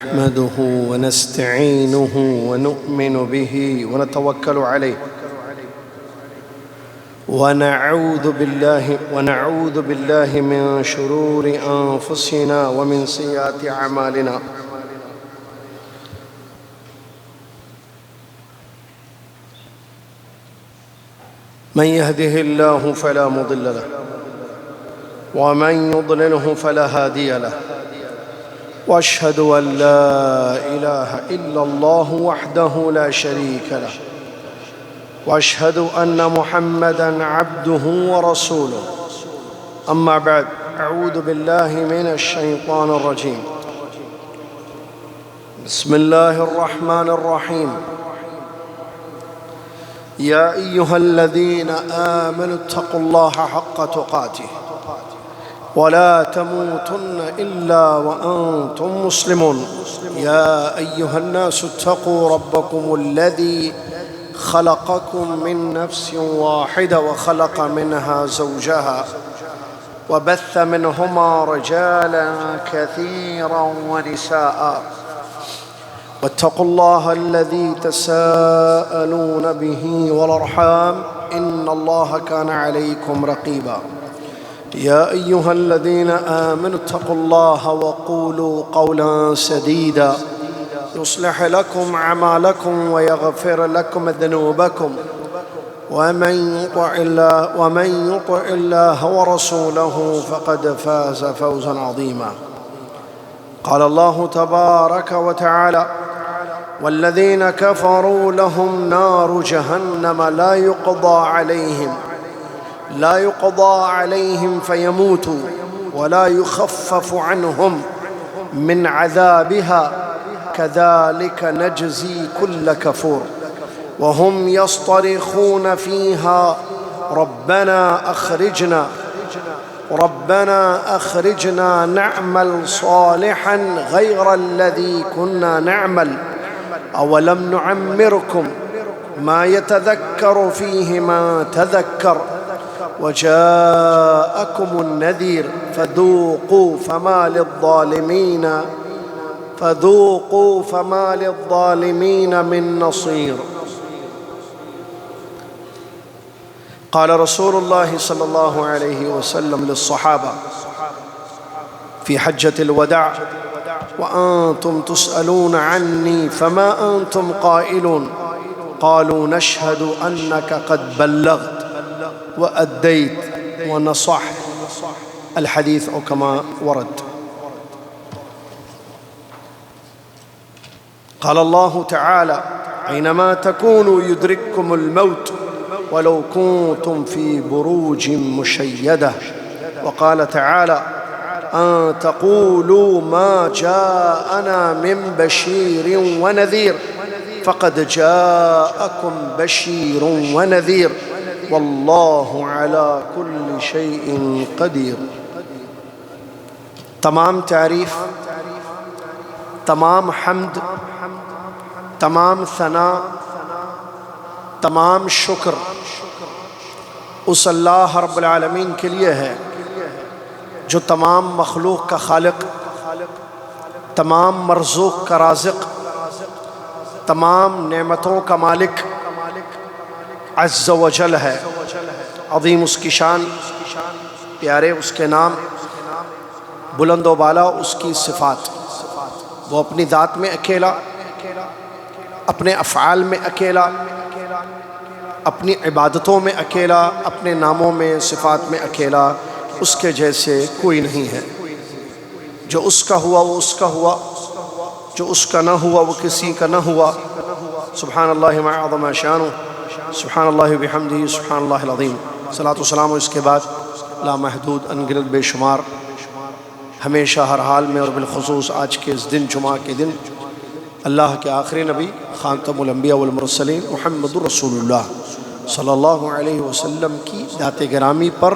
نحمده ونستعينه ونؤمن به ونتوكل عليه ونعوذ بالله من شرور أنفسنا ومن سيئات أعمالنا. من يهده الله فلا مضل له ومن يضلله فلا هادي له، واشهد ان لا اله الا الله وحده لا شريك له، واشهد ان محمدا عبده ورسوله. اما بعد، اعوذ بالله من الشيطان الرجيم. بسم الله الرحمن الرحيم. يا ايها الذين امنوا اتقوا الله حق تقاته ولا تموتن إلا وأنتم مسلمون. يا أيها الناس اتقوا ربكم الذي خلقكم من نفس واحدة وخلق منها زوجها وبث منهما رجالا كثيرا ونساء، واتقوا الله الذي تساءلون به والأرحام إن الله كان عليكم رقيبا. يا أيها الذين آمنوا اتقوا الله وقولوا قولا سديدا يصلح لكم أعمالكم ويغفر لكم ذنوبكم، ومن يطع الله ورسوله فقد فاز فوزا عظيما. قال الله تبارك وتعالى: والذين كفروا لهم نار جهنم لا يقضى عليهم فيموتوا ولا يخفف عنهم من عذابها كذلك نجزي كل كفور. وهم يصطرخون فيها ربنا أخرجنا نعمل صالحا غير الذي كنا نعمل أولم نعمركم ما يتذكر فيه من تذكر وجاءكم النذير فذوقوا فما للظالمين من نصير. قال رسول الله صلى الله عليه وسلم للصحابة في حجة الوداع: وأنتم تسألون عني فما أنتم قائلون؟ قالوا: نشهد أنك قد بلغت وأديت ونصحت. الحديث أو كما ورد. قال الله تعالى: أينما تكونوا يدرككم الموت ولو كنتم في بروج مشيدة. وقال تعالى: أن تقولوا ما جاءنا من بشير ونذير فقد جاءكم بشير ونذير والله على كل شيء قدیر. تمام تعریف، تمام حمد، تمام ثنا، تمام شکر اس اللہ رب العالمین کے لیے ہے جو تمام مخلوق کا خالق، تمام مرزوق کا رازق، تمام نعمتوں کا مالک عز و جل ہے۔ عظیم اس کی شان، پیارے اس کے نام، بلند و بالا اس کی صفات۔ وہ اپنی ذات میں اکیلا، اپنے افعال میں اکیلا، اپنی عبادتوں میں اکیلا، اپنے ناموں میں، صفات میں اکیلا۔ اس کے جیسے کوئی نہیں ہے۔ جو اس کا ہوا وہ اس کا ہوا، جو اس کا نہ ہوا وہ کسی کا نہ ہوا۔ سبحان اللہ ما اعظم شانہ، سبحان اللہ بحمدہ، سبحان اللہ العظیم۔ صلاۃ و سلام اس کے بعد لامحدود انگنت بے شمار، ہمیشہ ہر حال میں اور بالخصوص آج کے اس دن، جمعہ کے دن، اللہ کے آخری نبی خاتم الانبیاء والمرسلین محمد رسول اللہ صلی اللہ علیہ وسلم کی ذات گرامی پر،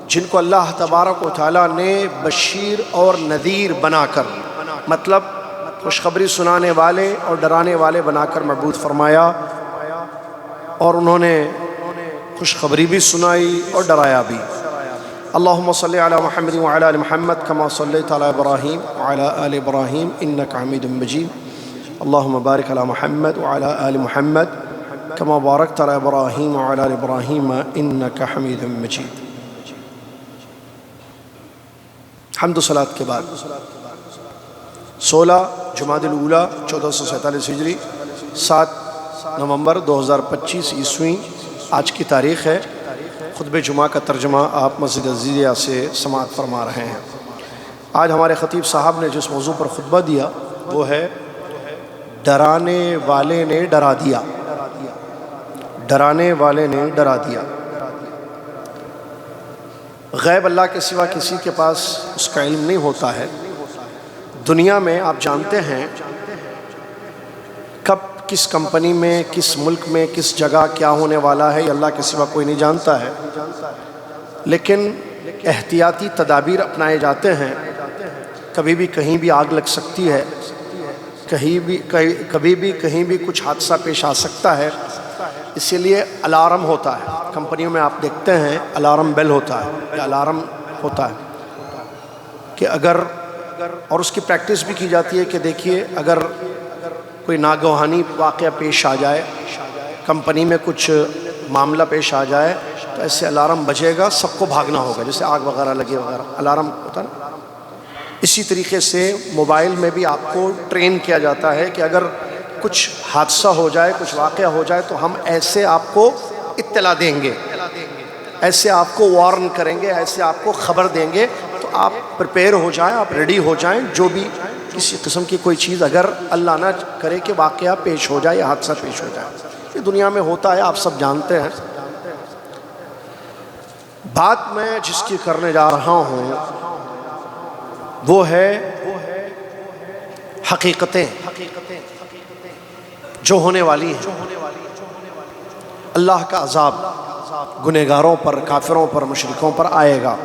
جن کو اللہ تبارک و تعالیٰ نے بشیر اور نذیر بنا کر، مطلب خوشخبری سنانے والے اور ڈرانے والے بنا کر مبعوث فرمایا، اور انہوں نے خوشخبری بھی سنائی اور ڈرایا بھی۔ اللهم صل على محمد وعلى آل محمد كما صليت على إبراهيم وعلى آل إبراهيم إنك حميد مجيد اللهم بارك على محمد وعلى آل محمد كما باركت على إبراهيم وعلى آل إبراهيم إنك حميد مجيد. حمد و صلاۃ کے بعد 16 جمادی الاولیٰ 1447 ہجری 7 نومبر 2025 عیسوی آج کی تاریخ ہے. خطبہ جمعہ کا ترجمہ آپ مسجد عزیزیہ سے سماعت فرما رہے ہیں. آج ہمارے خطیب صاحب نے جس موضوع پر خطبہ دیا وہ ہے ڈرانے والے نے ڈرا دیا. ڈرانے والے نے ڈرا دیا. غیب اللہ کے سوا کسی کے پاس اس کا علم نہیں ہوتا ہے. دنیا میں آپ جانتے ہیں کب کس کمپنی میں کس ملک میں کس جگہ کیا ہونے والا ہے یہ اللہ کے سوا کوئی نہیں جانتا ہے. لیکن احتیاطی تدابیر اپنائے جاتے ہیں. کبھی بھی کہیں بھی آگ لگ سکتی ہے, کبھی بھی کہیں بھی کچھ حادثہ پیش آ سکتا ہے. اسی لیے الارم ہوتا ہے. کمپنیوں میں آپ دیکھتے ہیں الارم بیل ہوتا ہے یا الارم ہوتا ہے کہ اگر, اور اس کی پریکٹس بھی کی جاتی ہے کہ دیکھیے اگر کوئی ناگہانی واقعہ پیش آ جائے, کمپنی میں کچھ معاملہ پیش آ جائے تو ایسے الارم بجے گا, سب کو بھاگنا ہوگا. جیسے آگ وغیرہ لگے وغیرہ الارم ہوتا ہے نا. اسی طریقے سے موبائل میں بھی آپ کو ٹرین کیا جاتا ہے کہ اگر کچھ حادثہ ہو جائے, کچھ واقعہ ہو جائے تو ہم ایسے آپ کو اطلاع دیں گے, ایسے آپ کو وارن کریں گے, ایسے آپ کو خبر دیں گے. تو آپ پریپیئر ہو جائیں, آپ ریڈی ہو جائیں. جو بھی کسی قسم کی کوئی چیز اگر اللہ نہ کرے کہ واقعہ پیش ہو جائے یا حادثہ پیش ہو جائے, یہ دنیا میں ہوتا ہے, آپ سب جانتے ہیں. بات میں جس کی کرنے جا رہا ہوں وہ ہے حقیقتیں جو ہونے والی ہیں. اللہ کا عذاب گنہگاروں پر, کافروں پر, مشرکوں پر آئے گا.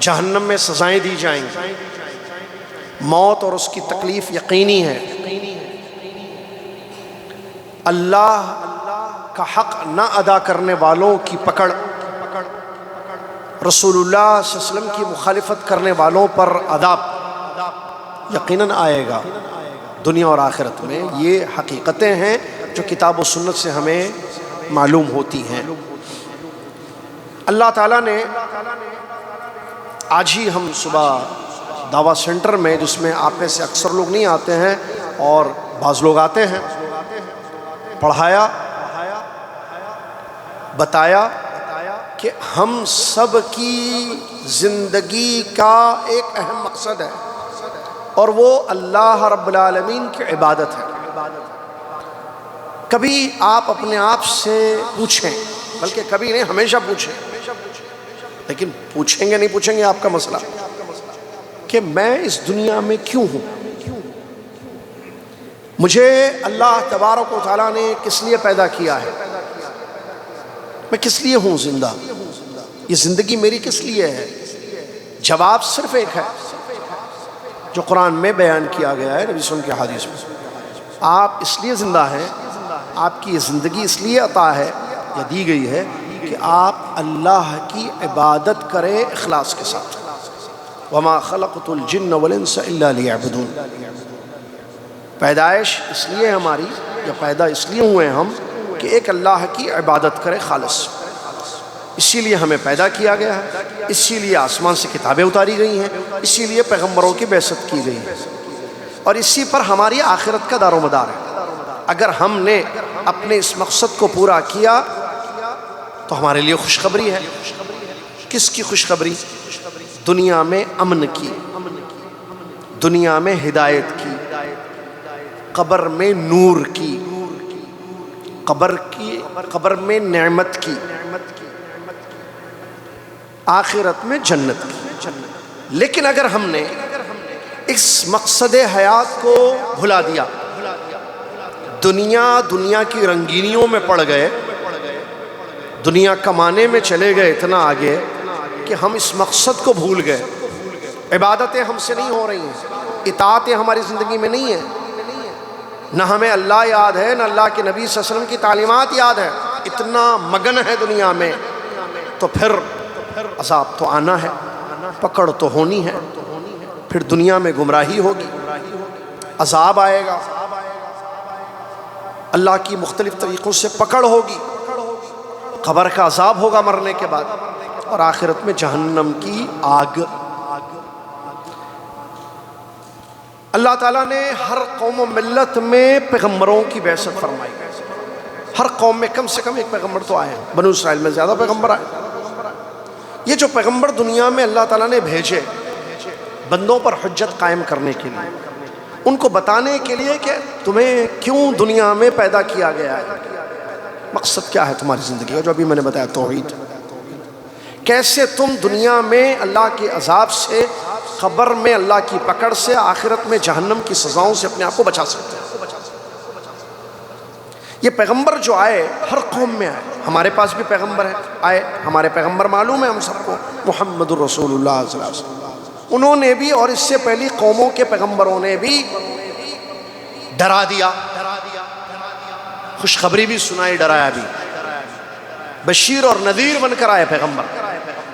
جہنم میں سزائیں دی جائیں گی. موت اور اس کی تکلیف یقینی ہے. اللہ کا حق نہ ادا کرنے والوں کی پکڑ, رسول اللہ صلی اللہ علیہ وسلم کی مخالفت کرنے والوں پر عذاب یقیناً آئے گا دنیا اور آخرت میں. یہ حقیقتیں ہیں جو کتاب و سنت سے ہمیں معلوم ہوتی ہیں. اللہ تعالیٰ نے آج ہی ہم صبح دعویٰ سینٹر میں, جس میں آپ میں سے اکثر لوگ نہیں آتے ہیں اور بعض لوگ آتے ہیں, پڑھایا, بتایا کہ ہم سب کی زندگی کا ایک اہم مقصد ہے اور وہ اللہ رب العالمین کی عبادت ہے. کبھی آپ اپنے آپ سے پوچھیں, بلکہ کبھی نہیں ہمیشہ پوچھیں, لیکن پوچھیں گے نہیں پوچھیں گے آپ کا مسئلہ, کہ میں اس دنیا میں کیوں ہوں, مجھے اللہ تبارک و تعالیٰ نے کس لیے پیدا کیا ہے, میں کس لیے ہوں زندہ, یہ زندگی میری کس لیے ہے. جواب صرف ایک ہے جو قرآن میں بیان کیا گیا ہے, نبی صلی اللہ علیہ وسلم کے حدیث میں. آپ اس لیے زندہ ہیں, آپ کی یہ زندگی اس لیے عطا ہے یا دی گئی ہے کہ آپ اللہ کی عبادت کریں اخلاص کے ساتھ. وما خلقت الجن والانس الا لیعبدون. پیدائش اس لیے ہماری, یا پیدا اس لیے ہوئے ہم کہ ایک اللہ کی عبادت کریں خالص. اسی لیے ہمیں پیدا کیا گیا ہے, اسی لیے آسمان سے کتابیں اتاری گئی ہیں, اسی لیے پیغمبروں کی بعثت کی گئی ہے, اور اسی پر ہماری آخرت کا دار و مدار ہے. اگر ہم نے اپنے اس مقصد کو پورا کیا تو ہمارے لیے خوشخبری ہے. کس کی خوشخبری؟ دنیا میں امن کی, دنیا میں ہدایت کی, قبر میں نور کی, قبر میں نعمت کی, آخرت میں جنت کی. لیکن اگر ہم نے اس مقصد حیات کو بھلا دیا, دنیا کی رنگینیوں میں پڑ گئے, دنیا کمانے میں چلے گئے اتنا آگے کہ ہم اس مقصد کو بھول گئے. عبادتیں ہم سے نہیں ہو رہی ہیں, اطاعتیں ہماری زندگی میں نہیں ہیں, نہ ہمیں اللہ یاد ہے, نہ اللہ کے نبی صلی اللہ علیہ وسلم کی تعلیمات یاد ہے, اتنا مگن ہے دنیا میں. تو پھر عذاب تو آنا ہے، پکڑ تو ہونی ہے، پھر دنیا میں گمراہی ہوگی، عذاب آئے گا، اللہ کی مختلف طریقوں سے پکڑ ہوگی، قبر کا عذاب ہوگا مرنے کے بعد، اور آخرت میں جہنم کی آگ۔ اللہ تعالیٰ نے ہر قوم و ملت میں پیغمبروں کی بعثت فرمائی، ہر قوم میں کم سے کم ایک پیغمبر تو آئے ہیں، بنو اسرائیل میں زیادہ پیغمبر آئے۔ یہ جو پیغمبر دنیا میں اللہ تعالیٰ نے بھیجے بندوں پر حجت قائم کرنے کے لیے، ان کو بتانے کے لیے کہ تمہیں کیوں دنیا میں پیدا کیا گیا ہے، مقصد کیا ہے تمہاری زندگی کا، جو ابھی میں نے بتایا توحید، کیسے تم دنیا میں اللہ کے عذاب سے، قبر میں اللہ کی پکڑ سے، آخرت میں جہنم کی سزاؤں سے اپنے آپ کو بچا سکتے ہیں۔ یہ پیغمبر جو آئے ہر قوم میں آئے، ہمارے پاس بھی پیغمبر ہے آئے، ہمارے پیغمبر معلوم ہے ہم سب کو، محمد الرسول اللہ صلی اللہ علیہ وسلم، انہوں نے بھی اور اس سے پہلی قوموں کے پیغمبروں نے بھی ڈرا دیا، خوشخبری بھی سنائی، ڈرایا بھی، بشیر اور نذیر بن کر آئے پیغمبر۔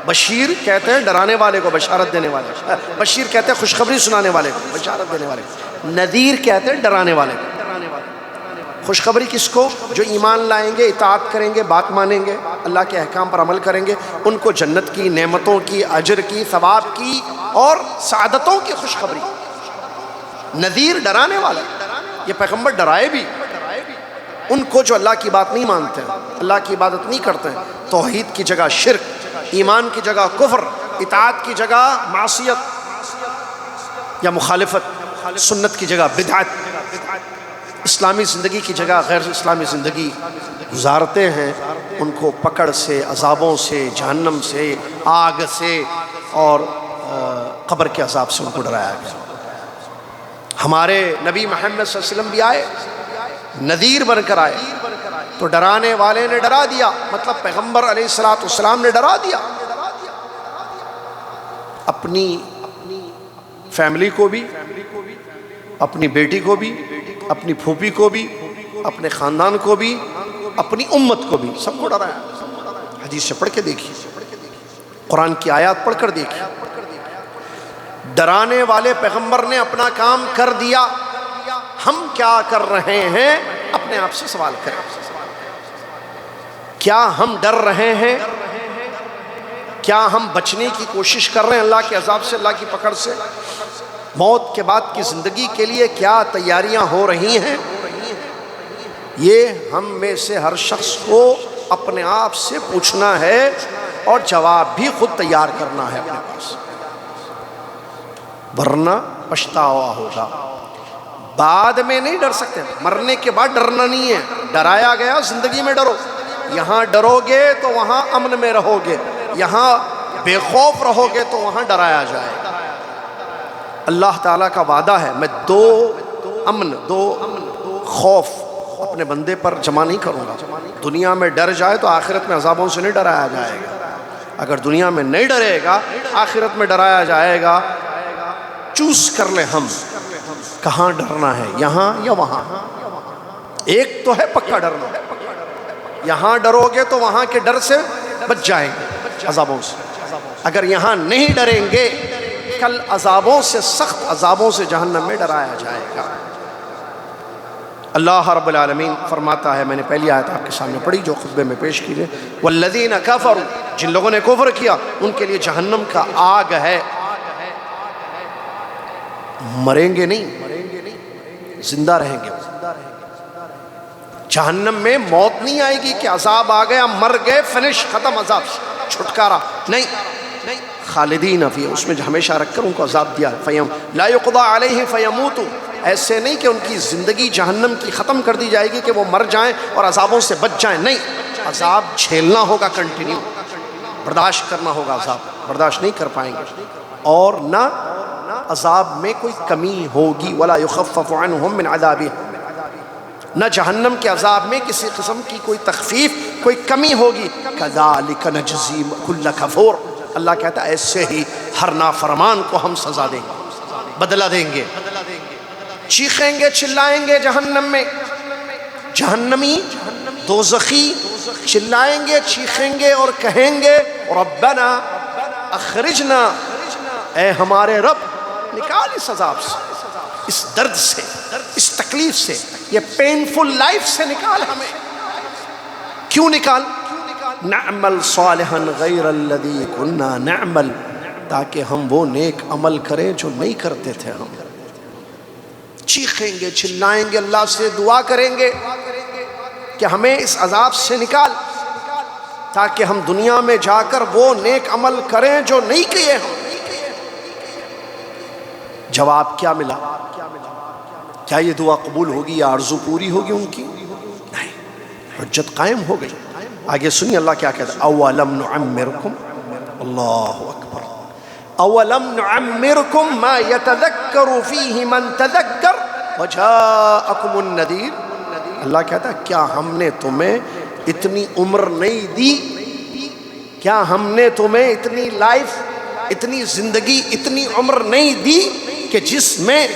بشیر کہتے ہیں ڈرانے والے کو، بشارت دینے والے، بشیر کہتے ہیں خوشخبری سنانے والے کو، بشارت دینے والے کو، نذیر کہتے ہیں ڈرانے والے کو۔ خوشخبری کس کو؟ جو ایمان لائیں گے، اطاعت کریں گے، بات مانیں گے، اللہ کے احکام پر عمل کریں گے، ان کو جنت کی، نعمتوں کی، اجر کی، ثواب کی اور سعادتوں کی خوشخبری۔ نذیر ڈرانے والا، یہ پیغمبر ڈرائے بھی ان کو جو اللہ کی بات نہیں مانتے ہیں، اللہ کی عبادت نہیں کرتے ہیں، توحید کی جگہ شرک، ایمان کی جگہ کفر، اطاعت کی جگہ معصیت یا مخالفت، سنت کی جگہ بدعت، اسلامی زندگی کی جگہ غیر اسلامی زندگی گزارتے ہیں، ان کو پکڑ سے، عذابوں سے، جہنم سے، آگ سے اور قبر کے عذاب سے ان کو ڈرایا گیا۔ ہمارے نبی محمد صلی اللہ علیہ وسلم بھی آئے، نذیر بن کر آئے، تو ڈرانے والے نے ڈرا دیا، مطلب پیغمبر علیہ السلام نے ڈرا دیا، اپنی فیملی کو بھی، اپنی بیٹی کو بھی، اپنی پھوپھی کو بھی، اپنے خاندان کو بھی، اپنی امت کو بھی، سب کو ڈرایا۔ حدیث سے پڑھ کے دیکھیے، قرآن کی آیات پڑھ کر دیکھیے، ڈرانے والے پیغمبر نے اپنا کام کر دیا، ہم کیا کر رہے ہیں اپنے آپ سے سوال کریں۔ کیا ہم ڈر رہے ہیں؟ کیا ہم بچنے کی کوشش کر رہے ہیں اللہ کے عذاب سے، اللہ کی پکڑ سے؟ موت کے بعد کی زندگی کے لیے کیا تیاریاں ہو رہی ہیں؟ یہ ہم میں سے ہر شخص کو اپنے آپ سے پوچھنا ہے اور جواب بھی خود تیار کرنا ہے اپنے پاس، ورنہ پچھتاوا ہوگا۔ بعد میں نہیں ڈر سکتے، مرنے کے بعد ڈرنا نہیں ہے، ڈرایا گیا زندگی میں ڈرو، یہاں ڈرو گے تو وہاں امن میں رہو گے، یہاں بے خوف رہو گے تو وہاں ڈرایا جائے گا۔ اللہ تعالیٰ کا وعدہ ہے، میں دو امن خوف اپنے بندے پر جمع نہیں کروں گا۔ دنیا میں ڈر جائے تو آخرت میں عذابوں سے نہیں ڈرایا جائے گا، اگر دنیا میں نہیں ڈرے گا آخرت میں ڈرایا جائے گا۔ چوز کر لیں ہم کہاں ڈرنا ہے، یہاں یا وہاں۔ ایک تو ہے پکا ڈرنا، یہاں ڈرو گے تو وہاں کے ڈر سے بچ جائیں گے، عذابوں سے۔ اگر یہاں نہیں ڈریں گے کل عذابوں سے، سخت عذابوں سے جہنم میں ڈرایا جائے گا۔ اللہ رب العالمین فرماتا ہے، میں نے پہلی آیت آپ کے سامنے پڑھی جو خطبے میں پیش کی ہے، والذین کفروا، جن لوگوں نے کفر کیا ان کے لیے جہنم کا آگ ہے، مریں گے نہیں، زندہ رہیں گے۔ جہنم میں موت نہیں آئے گی کہ عذاب آ گیا، مر گئے، فنش، ختم، عذاب چھٹکارا نہیں، خالدین فیہ، اس میں ہمیشہ رکھ کر ان کو عذاب دیا، لا یقضی علیہم فیموتوا، ایسے نہیں کہ ان کی زندگی جہنم کی ختم کر دی جائے گی کہ وہ مر جائیں اور عذابوں سے بچ جائیں، نہیں، عذاب جھیلنا ہوگا، کنٹینیو برداشت کرنا ہوگا، عذاب برداشت نہیں کر پائیں گے، اور نہ عذاب میں کوئی کمی ہوگی، ولا یخفف عنہم من عذابہ، نہ جہنم کے عذاب میں کسی قسم کی کوئی تخفیف، کوئی کمی ہوگی۔ کذالک نجزی کل کفور، اللہ کہتا ہے ایسے ہی ہر نافرمان کو ہم سزا دیں گے، بدلہ دیں گے۔ چیخیں گے، چلائیں گے جہنم میں، جہنمی دوزخی چلائیں گے، چیخیں گے اور کہیں گے ربنا اخرجنا، اے ہمارے رب نکال اس عذاب سے، اس درد سے، اس تکلیف سے، یہ پینفل لائف سے نکال ہمیں۔ کیوں نکال؟ نعمل صالحا غیر الذی کنا نعمل، تاکہ ہم وہ نیک عمل کریں جو نہیں کرتے تھے ہم۔ چیخیں گے، چلائیں گے، اللہ سے دعا کریں گے کہ ہمیں اس عذاب سے نکال، تاکہ ہم دنیا میں جا کر وہ نیک عمل کریں جو نہیں کیے ہم۔ جواب کیا ملا؟ کیا یہ دعا قبول ہوگی یا آرزو پوری ہوگی ان کی؟ نہیں، حجت قائم ہو گئی۔ آگے سنیے اللہ کیا کہتا ہے، اولم نعمرکم، اللہ اکبر، اولم نعمرکم ما یتذکر فیہ من تذکر وجاءکم النذیر۔ اللہ کہتا ہے کیا ہم نے تمہیں اتنی عمر نہیں دی، کیا ہم نے تمہیں اتنی لائف، اتنی زندگی، اتنی عمر نہیں دی کہ جس میں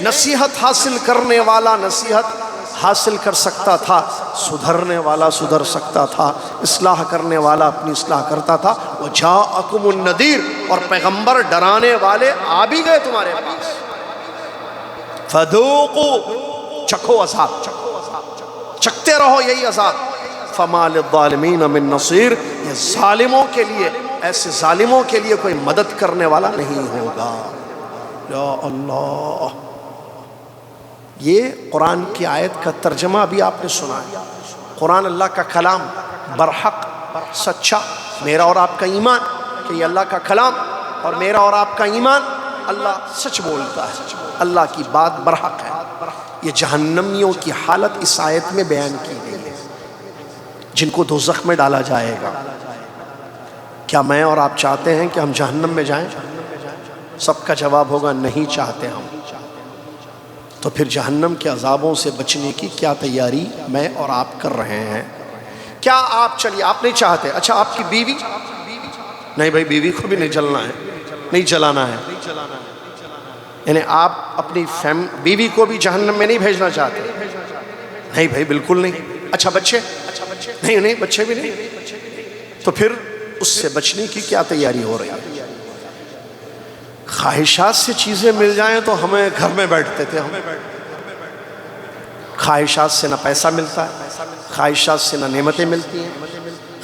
نصیحت حاصل کرنے والا نصیحت حاصل کر سکتا تھا، سدھرنے والا سدھر سکتا تھا، اصلاح کرنے والا اپنی اصلاح کرتا تھا، وجاءکم النذیر، اور پیغمبر ڈرانے والے آ بھی گئے تمہارے پاس۔ فذوقوا، چکھو عذاب، چکھتے رہو یہی عذاب۔ فما للظالمین من نصیر، یہ ظالموں کے لیے، ایسے ظالموں کے لیے کوئی مدد کرنے والا نہیں ہوگا۔ یا اللہ، یہ قرآن کی آیت کا ترجمہ بھی آپ نے سنا ہے۔ قرآن اللہ کا کلام، برحق، سچا، میرا اور آپ کا ایمان کہ یہ اللہ کا کلام، اور میرا اور آپ کا ایمان اللہ سچ بولتا ہے، اللہ کی بات برحق ہے۔ یہ جہنمیوں کی حالت اس آیت میں بیان کی گئی ہے، جن کو دوزخ میں ڈالا جائے گا۔ کیا میں اور آپ چاہتے ہیں کہ ہم جہنم میں جائیں؟ سب کا جواب ہوگا نہیں چاہتے ہم۔ تو پھر جہنم کے عذابوں سے بچنے کی کیا تیاری میں اور آپ کر رہے ہیں؟ کیا آپ، چلیے آپ نہیں چاہتے، اچھا آپ کی بیوی، نہیں بھائی بیوی کو بھی نہیں جلنا ہے، نہیں جلانا ہے، یعنی آپ اپنی بیوی کو بھی جہنم میں نہیں بھیجنا چاہتے؟ نہیں بھائی بالکل نہیں۔ اچھا بچے، نہیں بچے بھی نہیں۔ تو پھر اس سے بچنے کی کیا تیاری ہو رہی ہے؟ خواہشات سے چیزیں مل جائیں تو ہمیں گھر میں بیٹھتے تھے، ہم خواہشات سے نہ پیسہ ملتا ہے، خواہشات سے نہ نعمتیں ملتی ہیں،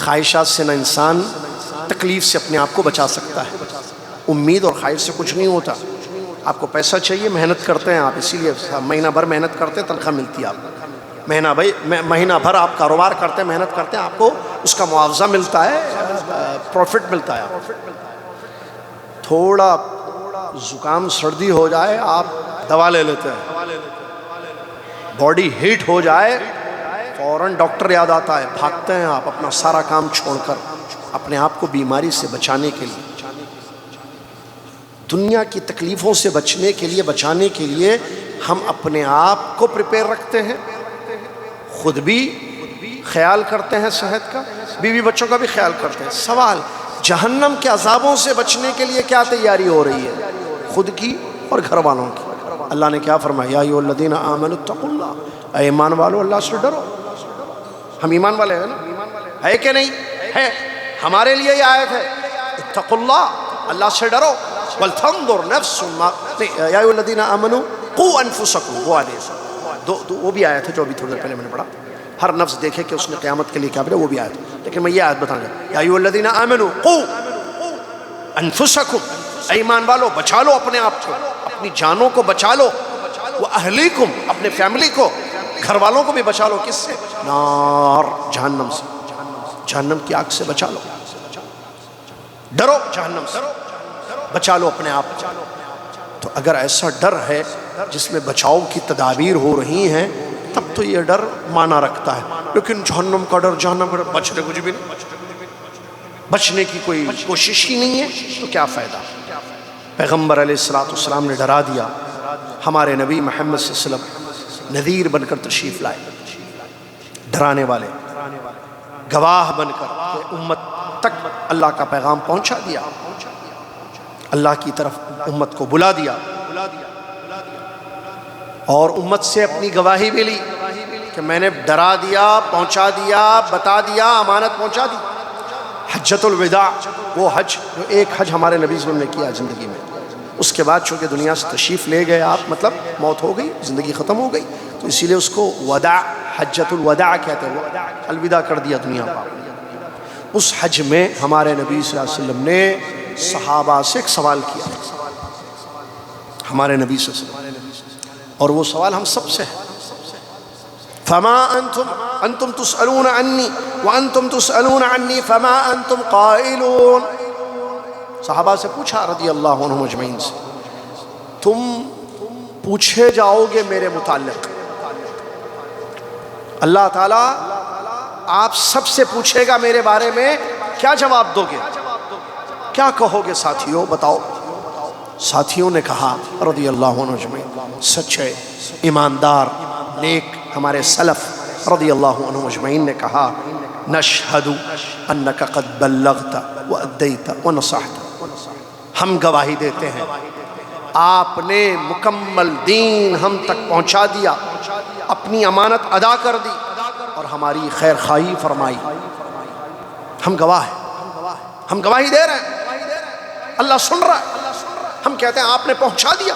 خواہشات سے نہ انسان تکلیف سے اپنے آپ کو بچا سکتا ہے۔ امید اور خواہش سے کچھ نہیں ہوتا۔ آپ کو پیسہ چاہیے، محنت کرتے ہیں آپ، اسی لیے مہینہ بھر محنت کرتے ہیں، تنخواہ ملتی ہے آپ کو۔ مہینہ بھر آپ کاروبار کرتے ہیں، محنت کرتے ہیں، آپ کو اس کا معاوضہ ملتا ہے، پروفٹ ملتا ہے۔ تھوڑا زکام سردی ہو جائے آپ دوا لے لیتے ہیں، باڈی ہیٹ ہو جائے فوراً ڈاکٹر یاد آتا ہے، بھاگتے ہیں آپ اپنا سارا کام چھوڑ کر اپنے آپ کو بیماری سے بچانے کے لیے، دنیا کی تکلیفوں سے بچنے کے لیے، بچانے کے لیے ہم اپنے آپ کو پریپیئر رکھتے ہیں، خود بھی خیال کرتے ہیں صحت کا، بیوی بچوں کا بھی خیال کرتے ہیں۔ سوال، جہنم کے عذابوں سے بچنے کے لیے کیا تیاری ہو رہی ہے؟ خود کی اور گھر والوں کی۔ اللہ نے کیا فرمایا؟ یا ایھا الذین آمنوا اتقوا اللہ، اے ایمان والو اللہ سے ڈرو۔ ہم ایمان والے ہیں نا؟ ہے کہ نہیں ہے؟ ہمارے لیے یہ آیت ہے، اتقوا اللہ، اللہ سے ڈرو، ولتنظر نفس ما، یا ایھا الذین آمنوا قوا انفسکم، وہ بھی آیت ہے جو ابھی تھوڑی دیر پہلے میں نے پڑھا، ہر نفس دیکھے کہ اس نے قیامت کے لیے کیا بنا، وہ بھی آیت ہے، لیکن میں یہ آیت بتانا چاہتا ہوں، یا ایھا الذین آمنوا قوا انفسکم، اے ایمان والو بچا لو اپنے آپ کو، اپنی جانوں کو بچا لو، وَأَهْلِكُمْ، اپنے فیملی کو، گھر والوں کو بھی بچا لو، کس سے؟ نار، جہنم سے، جہنم کی آگ سے بچا لو، ڈرو جہنم سے، بچا لو اپنے آپ کو۔ تو اگر ایسا ڈر ہے جس میں بچاؤ کی تدابیر ہو رہی ہیں، تب تو یہ ڈر معنی رکھتا ہے، لیکن جہنم کا ڈر، جہنم کا ڈر، بچنے کچھ بھی نہیں، بچنے کی کوئی کوشش ہی نہیں ہے، تو کیا فائدہ؟ پیغمبر علیہ السلام نے ڈرا دیا، ہمارے نبی محمد صلی اللہ علیہ وسلم نذیر بن کر تشریف لائے، ڈرانے والے، گواہ بن کر امت تک اللہ کا پیغام پہنچا دیا، اللہ کی طرف امت کو بلا دیا، اور امت سے اپنی گواہی بھی لی کہ میں نے ڈرا دیا، پہنچا دیا، بتا دیا، امانت پہنچا دی۔ حجۃ الوداع، وہ حج جو ایک حج ہمارے نبی صلی اللہ علیہ وسلم نے کیا زندگی میں، اس کے بعد چونکہ دنیا سے تشریف لے گئے آپ، مطلب موت ہو گئی، زندگی ختم ہو گئی، تو اسی لیے اس کو وداع، حجۃ الوداع کہتے ہیں، الوداع کر دیا دنیا کا۔ اس حج میں ہمارے نبی صلی اللہ علیہ وسلم نے صحابہ سے ایک سوال کیا، ہمارے نبی صلی اللہ علیہ وسلم، اور وہ سوال ہم سب سے ہے۔ فما انتم تسألون عنی وانتم تسألون عنی فما انتم قائلون۔ صحابہ سے پوچھا رضی اللہ عنہم اجمعین سے، تم پوچھے جاؤ گے میرے متعلق، اللہ تعالیٰ آپ سب سے پوچھے گا میرے بارے میں، کیا جواب دو گے، کیا کہو گے ساتھیوں، بتاؤ۔ ساتھیوں نے کہا رضی اللہ عنہ اجمعین، سچے ایماندار نیک ہمارے سلف رضی اللہ عنہ اجمعین نے کہا، نشہد انک قد بلغت وادیت ونصحت، ہم گواہی دیتے ہیں آپ نے مکمل دین ہم تک پہنچا دیا، اپنی امانت ادا کر دی اور ہماری خیر خواہی فرمائی۔ ہم گواہ ہیں، ہم گواہی دے رہے ہیں، اللہ سن رہا ہے۔ ہم کہتے ہیں آپ نے پہنچا دیا،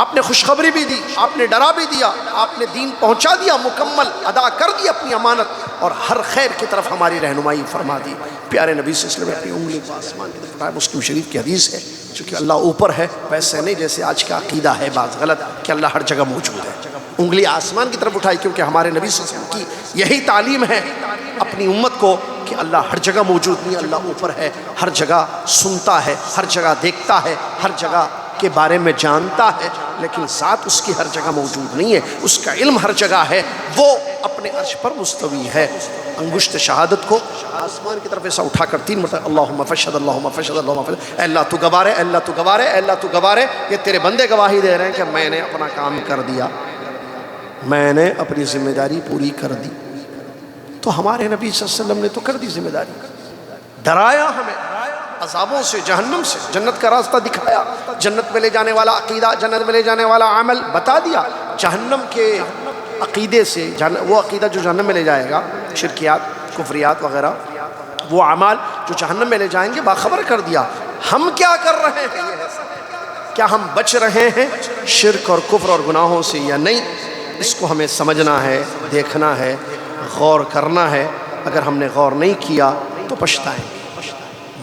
آپ نے خوشخبری بھی دی، آپ نے ڈرا بھی دیا، آپ نے دین پہنچا دیا، مکمل ادا کر دی اپنی امانت، اور ہر خیر کی طرف ہماری رہنمائی فرما دی۔ پیارے نبی صلی اللہ علیہ وسلم نے اپنی انگلی کو آسمان کی طرف اٹھایا، مسلم شریف کی حدیث ہے، چونکہ اللہ اوپر ہے، ویسے نہیں جیسے آج کا عقیدہ ہے بعض غلط کہ اللہ ہر جگہ موجود ہے۔ انگلی آسمان کی طرف اٹھائی کیونکہ ہمارے نبی صلی اللہ علیہ وسلم کی یہی تعلیم ہے اپنی امت کو کہ اللہ ہر جگہ موجود نہیں، اللہ اوپر ہے، ہر جگہ سنتا ہے، ہر جگہ دیکھتا ہے، ہر جگہ کے بارے میں جانتا ہے، لیکن ذات اس کی ہر جگہ موجود نہیں ہے، اس کا علم ہر جگہ ہے، وہ اپنے عرش پر مستوی ہے۔ انگشت شہادت کو آسمان کی طرف ایسا اٹھا کر 3 مرتبہ اللہم فشہد اللہم فشہد اللہم فشہد، اے اللہ تو گواہ ہے، اے اللہ تو گواہ ہے، اے اللہ تو گواہ ہے، یہ تیرے بندے گواہی دے رہے ہیں کہ میں نے اپنا کام کر دیا، میں نے اپنی ذمہ داری پوری کر دی۔ تو ہمارے نبی صلی اللہ علیہ وسلم نے تو کر دی ذمہ داری، ڈرایا ہمیں عذابوں سے، جہنم سے، جنت کا راستہ دکھایا، جنت میں لے جانے والا عقیدہ، جنت میں لے جانے والا عمل بتا دیا، جہنم کے عقیدے سے، وہ عقیدہ جو جہنم میں لے جائے گا، شرکیات، کفریات وغیرہ، وہ اعمال جو جہنم میں لے جائیں گے باخبر کر دیا۔ ہم کیا کر رہے ہیں، کیا ہم بچ رہے ہیں شرک اور کفر اور گناہوں سے یا نہیں، اس کو ہمیں سمجھنا ہے، دیکھنا ہے، غور کرنا ہے۔ اگر ہم نے غور نہیں کیا تو پچھتائیں گے۔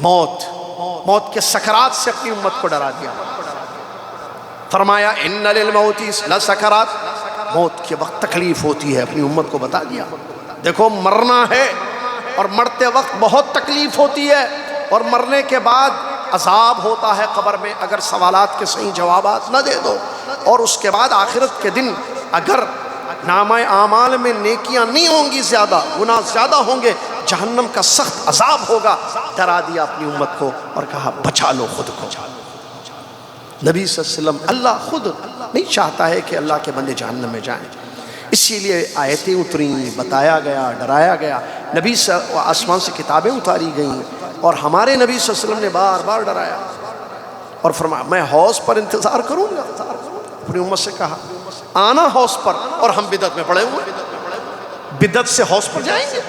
موت کے سکرات سے اپنی امت کو ڈرا دیا، فرمایا ان للموت لسکرات، موت کے وقت تکلیف ہوتی ہے، اپنی امت کو بتا دیا، دیکھو مرنا ہے اور مرتے وقت بہت تکلیف ہوتی ہے، اور مرنے کے بعد عذاب ہوتا ہے قبر میں اگر سوالات کے صحیح جوابات نہ دے دو، اور اس کے بعد آخرت کے دن اگر نامہ اعمال میں نیکیاں نہیں ہوں گی، زیادہ گناہ زیادہ ہوں گے، جہنم کا سخت عذاب ہوگا۔ ڈرا دیا اپنی امت کو اور کہا بچا لو خود کو۔ نبی صلی اللہ علیہ وسلم، اللہ خود نہیں چاہتا ہے کہ اللہ کے بندے جہنم میں جائیں، اسی لیے آیتیں اتریں، بتایا گیا، ڈرایا گیا، نبی آسمان سے کتابیں اتاری گئیں، اور ہمارے نبی صلی اللہ علیہ وسلم نے بار بار ڈرایا اور فرمایا میں حوض پر انتظار کروں گا۔ اپنی امت سے کہا آنا حوض پر، اور ہم بدعت میں پڑے ہوئے، بدعت سے حوض پر جائیں گے،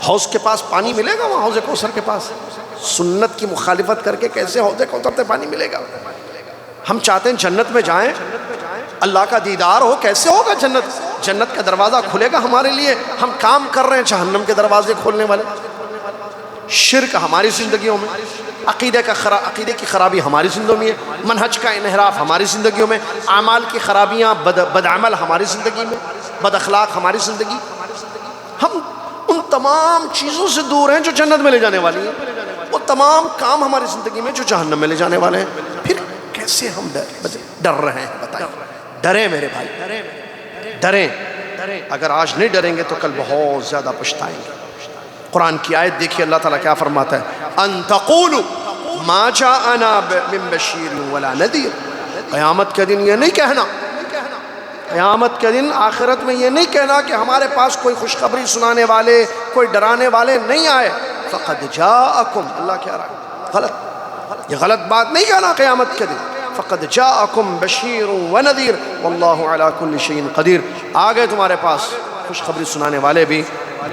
حوض کے پاس پانی ملے گا، وہاں حوض کوثر کے پاس سنت کی مخالفت کر کے کیسے حوض کوثر سے پانی ملے گا؟ ہم چاہتے ہیں جنت میں جائیں، اللہ کا دیدار ہو، کیسے ہوگا جنت؟ جنت کا دروازہ کھلے گا ہمارے لیے، ہم کام کر رہے ہیں جہنم کے دروازے کھولنے والے۔ شرک ہماری زندگیوں میں، عقیدے کی خرابی ہماری زندگیوں میں، منہج کا انحراف ہماری زندگیوں میں، اعمال کی خرابیاں، بدعمل ہماری زندگی میں، بد اخلاق ہماری زندگی، ہم ان تمام چیزوں سے دور ہیں جو جنت میں لے جانے والی ہیں، وہ تمام کام ہماری زندگی میں جو جہنم میں لے جانے والے ہیں۔ پھر کیسے ہم ڈر رہے ہیں؟ بتائیں، ڈریں میرے بھائی، ڈریں۔ اگر آج نہیں ڈریں گے تو کل بہت زیادہ پچھتائیں گے۔ قرآن کی آیت دیکھیے، اللہ تعالیٰ کیا فرماتا ہے، ان تقولوا ما جاءنا من بشیر ولا نذیر۔ قیامت کے دن یہ نہیں کہنا، قیامت کے دن آخرت میں یہ نہیں کہنا کہ ہمارے پاس کوئی خوشخبری سنانے والے، کوئی ڈرانے والے نہیں آئے۔ فقد جاءکم، اللہ کہہ رہا ہے غلط، یہ غلط بات نہیں کہنا قیامت کے دن۔ فقد جاءکم بشیر ونذیر واللہ علی کل شیء قدیر. آ گئے تمہارے پاس خوشخبری سنانے والے بھی،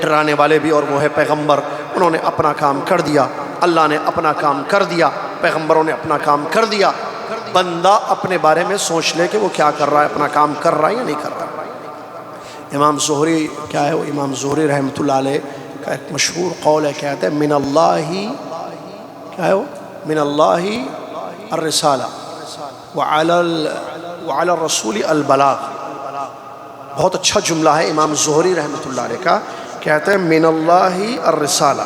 ڈرانے والے بھی، اور وہ ہے پیغمبر. انہوں نے اپنا کام کر دیا، اللہ نے اپنا کام کر دیا، پیغمبروں نے اپنا کام کر دیا. بندہ اپنے بارے میں سوچ لے کہ وہ کیا کر رہا ہے، اپنا کام کر رہا ہے یا نہیں کر رہا. امام زہری کیا ہے، وہ امام زہری رحمۃ اللہ علیہ کا ایک مشہور قول ہے، کہتے ہیں من اللہ، کیا ہے وہ، من اللہ الرسالہ وعلی الرسول البلاغ. بہت اچھا جملہ ہے امام زہری رحمۃ اللہ علیہ کا، کہتے ہیں من اللہ الرسالہ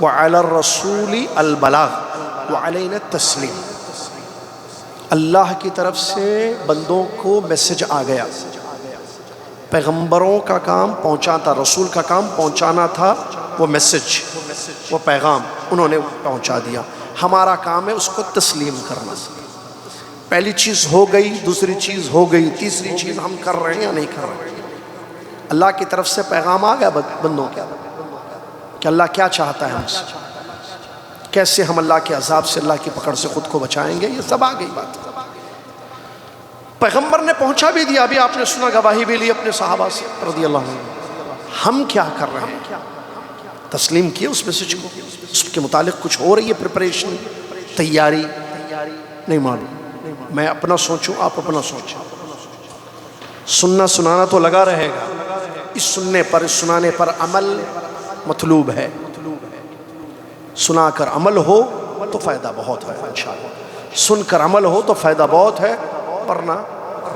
وعلی الرسول البلاغ وعلینا التسلیم. اللہ کی طرف سے بندوں کو میسج آ گیا، پیغمبروں کا کام پہنچانا تھا، رسول کا کام پہنچانا تھا، وہ میسج، وہ پیغام انہوں نے پہنچا دیا. ہمارا کام ہے اس کو تسلیم کرنا. پہلی چیز ہو گئی، دوسری چیز ہو گئی، تیسری چیز ہم کر رہے ہیں یا نہیں کر رہے ہیں. اللہ کی طرف سے پیغام آ گیا بندوں کے کہ اللہ کیا چاہتا ہے ہم سے، کیسے ہم اللہ کے عذاب سے، اللہ کی پکڑ سے خود کو بچائیں گے. یہ سب آ گئی بات. پیغمبر نے پہنچا بھی دیا، ابھی آپ نے سنا، گواہی بھی لی اپنے صحابہ سے رضی اللہ عنہ. ہم کیا کر رہے ہیں؟ تسلیم کیے اس میسج کو؟ اس کے متعلق کچھ ہو رہی ہے پریپریشن، تیاری؟ نہیں معلوم. میں اپنا سوچوں، آپ اپنا سوچیں. سننا سنانا تو لگا رہے گا، اس سننے پر، اس سنانے پر عمل مطلوب ہے. سنا کر عمل ہو تو فائدہ بہت ہے انشاءاللہ. سن کر عمل ہو تو فائدہ بہت ہے، ورنہ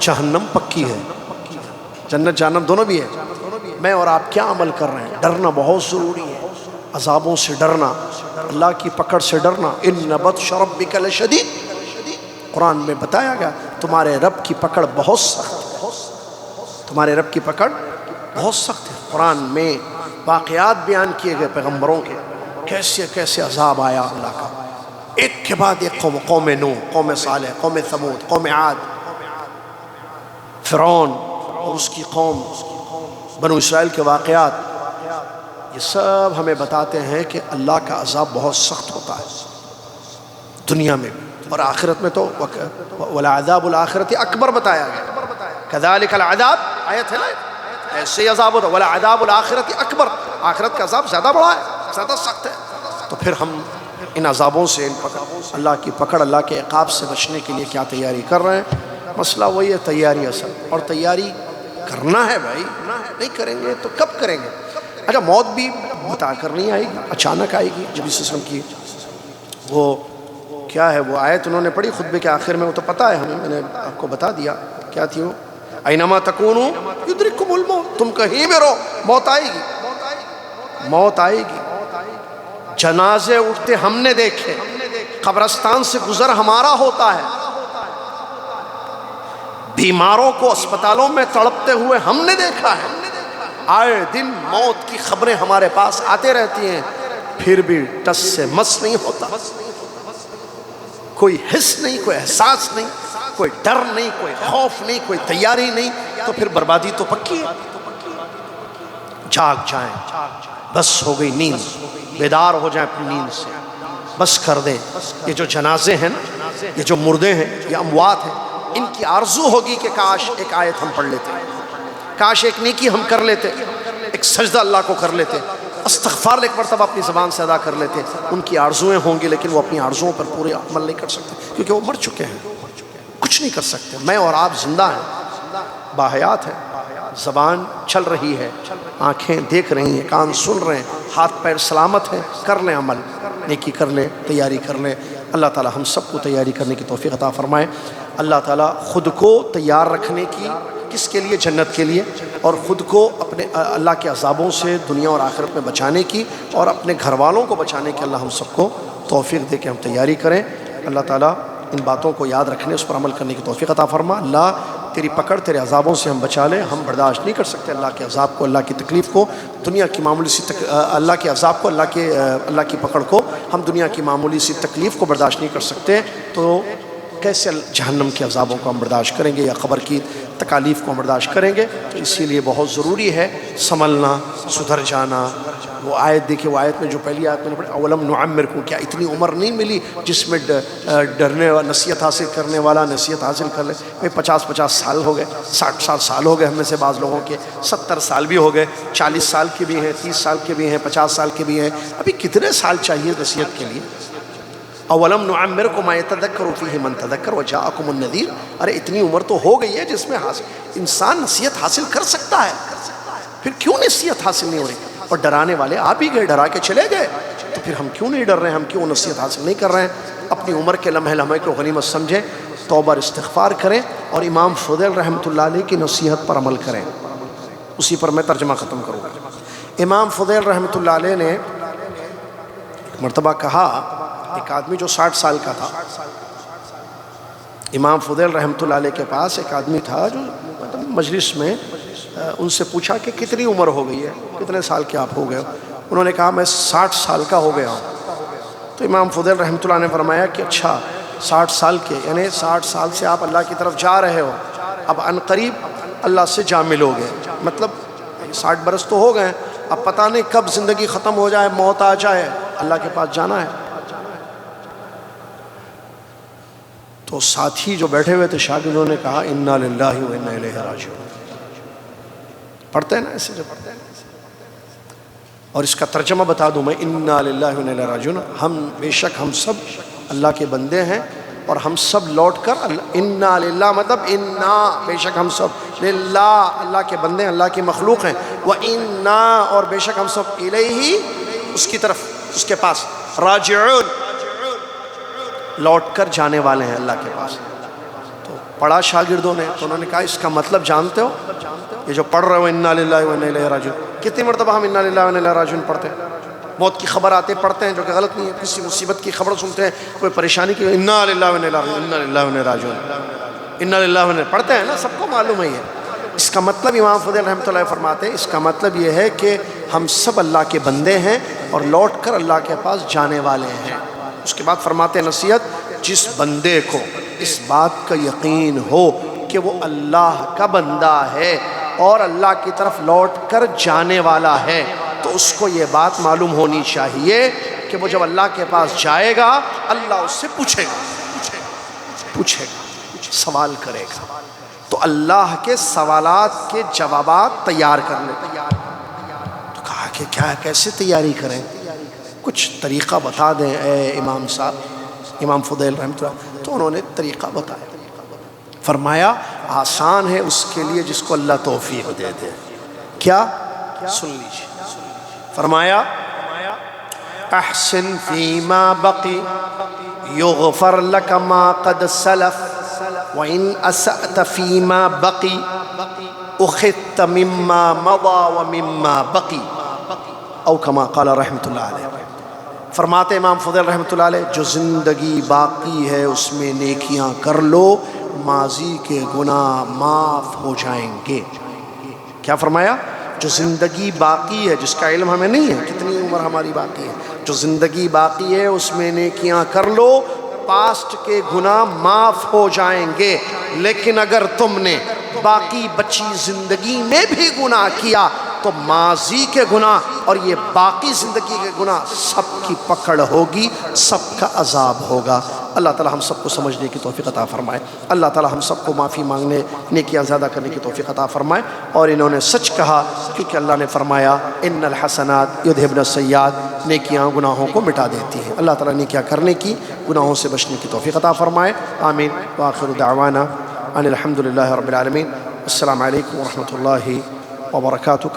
جہنم پکی ہے. جنت جہنم دونوں بھی ہے. میں اور آپ کیا عمل کر رہے ہیں؟ ڈرنا بہت ضروری ہے. عذابوں سے ڈرنا، اللہ کی پکڑ سے ڈرنا. ان بطش ربک لشدید، قرآن میں بتایا گیا تمہارے رب کی پکڑ بہت سخت ہے. تمہارے رب کی پکڑ بہت سخت ہے. قرآن میں واقعات بیان کیے گئے پیغمبروں کے، کیسے کیسے عذاب آیا اللہ کا، ایک کے بعد ایک. قوم نوح، قوم صالح، قوم ثمود، قوم عاد، فرعون اور اس کی قوم، بنو اسرائیل کے واقعات. یہ سب ہمیں بتاتے ہیں کہ اللہ کا عذاب بہت سخت ہوتا ہے دنیا میں اور آخرت میں. تو وَلَعَذَابُ الْآخِرَةِ اکبر بتایا گیا. كَذَلِكَ الْعَذَابُ، آیت ہے نا، ایسے ہی عذاب ہوتا ہے. وَلَعَذَابُ الْآخِرَةِ اکبر، آخرت کا عذاب زیادہ بڑا ہے، زیادہ سخت ہے. تو پھر ہم ان عذابوں سے، ان اللہ کی پکڑ، اللہ کے عقاب سے بچنے کے لیے کیا تیاری کر رہے ہیں؟ مسئلہ وہی ہے، تیاری اصل. اور تیاری کرنا ہے بھائی، نہیں کریں گے تو کب کریں گے؟ اچھا، موت بھی بتا کر نہیں آئے گی، اچانک آئے گی. جب اس قسم کی وہ کیا ہے، وہ آیت انہوں نے پڑھی خطبے کے آخر میں، وہ تو پتہ ہے ہمیں، میں نے آپ کو بتا دیا کیا تھی وہ. اینما تکونوا یدرککم الموت، تم کہیں بھی رہو موت آئے گی، موت آئے گی. جنازے اٹھتے ہم نے دیکھے، قبرستان سے گزر ہمارا ہوتا ہے، بیماروں کو اسپتالوں میں تڑپتے ہوئے ہم نے دیکھا ہے. آئے دن موت کی خبریں ہمارے پاس آتے رہتی ہیں، پھر بھی ٹس سے مس نہیں ہوتا. کوئی حس نہیں، کوئی احساس نہیں، کوئی ڈر نہیں، کوئی خوف نہیں، کوئی تیاری نہیں. تو پھر بربادی تو پکی ہے. جاگ جائیں، بس ہو گئی نیند، بیدار ہو جائیں اپنی نیند سے، بس کر دیں. یہ جو جنازے ہیں نا، یہ جو مردے ہیں، یہ اموات ہیں، ان کی آرزو ہوگی کہ کاش ایک آیت ہم پڑھ لیتے، کاش ایک نیکی ہم کر لیتے، ایک سجدہ اللہ کو کر لیتے، استغفار ایک مرتبہ اپنی زبان سے ادا کر لیتے. ان کی آرزویں ہوں گی، لیکن وہ اپنی آرزوؤں پر پورے عمل نہیں کر سکتے کیونکہ وہ مر چکے ہیں، کچھ نہیں کر سکتے. میں اور آپ زندہ ہیں، باحیات ہیں، زبان چل رہی ہے، آنکھیں دیکھ رہی ہیں، کان سن رہے ہیں، ہاتھ پیر سلامت ہیں. کر لیں عمل، نیکی کر لیں، تیاری کر لیں. اللہ تعالی ہم سب کو تیاری کرنے کی توفیق عطا فرمائے. اللہ تعالی خود کو تیار رکھنے کی، کس کے لیے؟ جنت کے لیے، اور خود کو اپنے اللہ کے عذابوں سے دنیا اور آخرت میں بچانے کی، اور اپنے گھر والوں کو بچانے کی اللہ ہم سب کو توفیق دے کے ہم تیاری کریں. اللہ تعالیٰ ان باتوں کو یاد رکھنے، اس پر عمل کرنے کی توفیق عطا فرما. اللہ تیری پکڑ، تیرے عذابوں سے ہم بچا لے. ہم برداشت نہیں کر سکتے اللہ کے عذاب کو، اللہ کی تکلیف کو، دنیا کی معمولی سی اللہ کے عذاب کو، اللہ کی پکڑ کو. ہم دنیا کی معمولی سی تکلیف کو برداشت نہیں کر سکتے. تو کیسے جہنم کے عذابوں کو ہم برداشت کریں گے یا قبر کی تکالیف کو ہم برداشت کریں گے. تو اسی لیے بہت ضروری ہے سنبھلنا، سدھر جانا. وہ آیت دیکھیں، وہ آیت میں جو پہلی آیت میں نے پڑھی اولم نعمرکم، کیا اتنی عمر نہیں ملی جس میں ڈرنے والا، نصیحت حاصل کرنے والا نصیحت حاصل کر لے. بھائی 50 سال ہو گئے، 60 سال ہو گئے ہم میں سے بعض لوگوں کے، 70 سال بھی ہو گئے، 40 سال کے بھی ہیں، 30 سال کے بھی ہیں، 50 سال کے بھی ہیں. ابھی کتنے سال چاہیے نصیحت کے لیے؟ اولم نعمرکم ما یتذکر فیہ من تذکر وجاءکم النذیر. ارے اتنی عمر تو ہو گئی ہے جس میں انسان نصیحت حاصل کر سکتا ہے، پھر کیوں نصیحت حاصل نہیں ہو رہی؟ اور ڈرانے والے آپ ہی گئے، ڈرا کے چلے گئے، تو پھر ہم کیوں نہیں ڈر رہے ہیں؟ ہم کیوں نصیحت حاصل نہیں کر رہے ہیں؟ اپنی عمر کے لمحے لمحے کو غنیمت سمجھیں، توبہ اور استغفار کریں، اور امام فضیل رحمۃ اللہ علیہ کی نصیحت پر عمل کریں. اسی پر میں ترجمہ ختم کروں گا. امام فضیل رحمۃ اللہ علیہ نے ایک مرتبہ کہا، ایک آدمی جو 60 سال کا تھا، امام فضیل رحمۃ اللہ علیہ کے پاس ایک آدمی تھا جو مجلس میں ان سے پوچھا کہ کتنی عمر ہو گئی ہے، کتنے سال کے آپ ہو گئے ہو؟ انہوں نے کہا میں 60 سال کا ہو گیا ہوں. تو امام فضیل رحمۃ اللہ نے فرمایا کہ اچھا 60 سال کے، یعنی 60 سال سے آپ اللہ کی طرف جا رہے ہو، اب عنقریب اللہ سے جا ملو گے. مطلب 60 برس تو ہو گئے، اب پتہ نہیں کب زندگی ختم ہو جائے، موت آ جائے، اللہ کے پاس جانا ہے. تو ساتھی جو بیٹھے ہوئے تھے شاگردوں نے کہا انا للہ و انا الیہ راجعون. پڑھتے ہیں نا ایسے جو پڑھتے ہیں. اور اس کا ترجمہ بتا دوں میں، انا للہ و انا الیہ راجعون، ہم بے شک ہم سب اللہ کے بندے ہیں اور ہم سب لوٹ کر انا للہ مطلب انا بے شک ہم سب للہ اللہ کے بندے ہیں، اللہ کی مخلوق ہیں، و انا اور بے شک ہم سب الیہ اس کی طرف، اس کے پاس، راجعون لوٹ کر جانے والے ہیں اللہ کے پاس. تو پڑھا شاگردوں نے، تو انہوں نے کہا اس کا مطلب جانتے ہو؟ یہ جو پڑھ رہے ہو انا للہ و انا الیہ راجعون، کتنی مرتبہ ہم انا للہ و انا الیہ راجعون پڑھتے ہیں؟ موت کی خبر آتے پڑھتے ہیں، جو کہ غلط نہیں ہے. کسی مصیبت کی خبر سنتے ہیں، کوئی پریشانی کی، انا للہ و انا الیہ راجعون، انا للہ و انا راجعون، انا للہ و انا پڑھتے ہیں نا، سب کو معلوم ہے. اس کا مطلب امام فضیل رحمۃ اللہ فرماتے ہیں، اس کا مطلب یہ ہے کہ ہم سب اللہ کے بندے ہیں اور لوٹ کر اللہ کے پاس جانے والے ہیں. اس کے بعد فرماتے ہیں نصیحت، جس بندے کو اس بات کا یقین ہو کہ وہ اللہ کا بندہ ہے اور اللہ کی طرف لوٹ کر جانے والا ہے، تو اس کو یہ بات معلوم ہونی چاہیے کہ وہ جب اللہ کے پاس جائے گا اللہ اس سے پوچھے گا، سوال کرے گا. تو اللہ کے سوالات کے جوابات تیار کر لیں. تو کہا کہ کیا کیسے تیاری کریں؟ کچھ طریقہ بتا دیں اے امام صاحب، امام فضیل رحمۃ اللہ. تو انہوں نے طریقہ بتایا، فرمایا آسان ہے اس کے لیے جس کو اللہ توفیق دے دے. کیا؟ سن لیجیے. فرمایا احسن فیما بقی یغفر لک ما قد سلف وان اسأت فیما بقی اخذت مما مضى ومما بقی، او کما قال رحمۃ اللہ علیہ. فرماتے امام فضیل رحمۃ اللہ علیہ، جو زندگی باقی ہے اس میں نیکیاں کر لو، ماضی کے گناہ معاف ہو جائیں گے. کیا فرمایا؟ جو زندگی باقی ہے، جس کا علم ہمیں نہیں ہے کتنی عمر ہماری باقی ہے، جو زندگی باقی ہے اس میں نیکیاں کر لو، پاسٹ کے گناہ معاف ہو جائیں گے. لیکن اگر تم نے باقی بچی زندگی میں بھی گناہ کیا تو ماضی کے گناہ اور یہ باقی زندگی کے گناہ سب کی پکڑ ہوگی، سب کا عذاب ہوگا. اللہ تعالی ہم سب کو سمجھنے کی توفیق عطا فرمائے. اللہ تعالی ہم سب کو معافی مانگنے، نیکیاں زیادہ کرنے کی توفیق عطا فرمائے. اور انہوں نے سچ کہا، کیونکہ اللہ نے فرمایا ان الحسنات یذھبن السیئات، نیکیاں گناہوں کو مٹا دیتی ہیں. اللہ تعالی نیکیاں کرنے کی، گناہوں سے بچنے کی توفیق عطا فرمائے. آمین. وآخر دعوانا ان الحمد للہ رب العالمین. السلام علیکم ورحمۃ اللہ وبرکاتہ.